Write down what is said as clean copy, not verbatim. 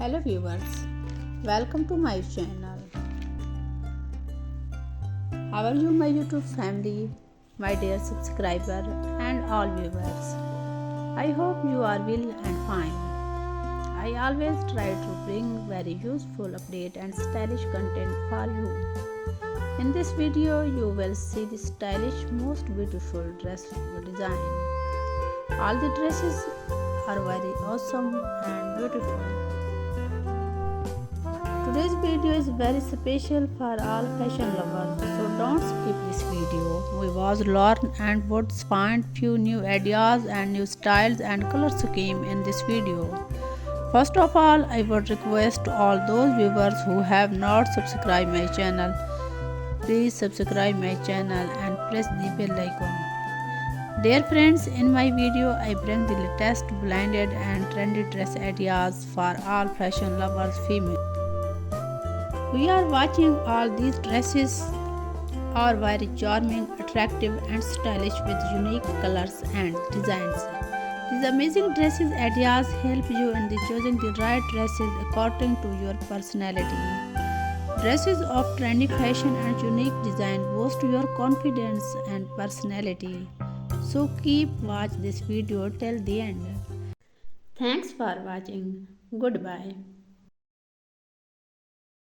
Hello viewers, welcome to my channel. How are you my YouTube family, my dear subscriber and all viewers? I hope you are well and fine. I always try to bring very useful update and stylish content for you. In this video you will see the stylish most beautiful dress design. All the dresses are very awesome and beautiful. Today's video is very special for all fashion lovers, so don't skip this video. We will learn and would find few new ideas and new styles and color scheme in this video. First of all, I would request all those viewers who have not subscribed my channel, please subscribe my channel and press the bell icon. Dear friends, in my video I bring the latest blended and trendy dress ideas for all fashion lovers female. We are watching all these dresses are very charming, attractive and stylish with unique colors and designs. These amazing dresses ideas help you in choosing the right dresses according to your personality. Dresses of trendy fashion and unique design boost your confidence and personality. So keep watch this video till the end. Thanks for watching. Goodbye.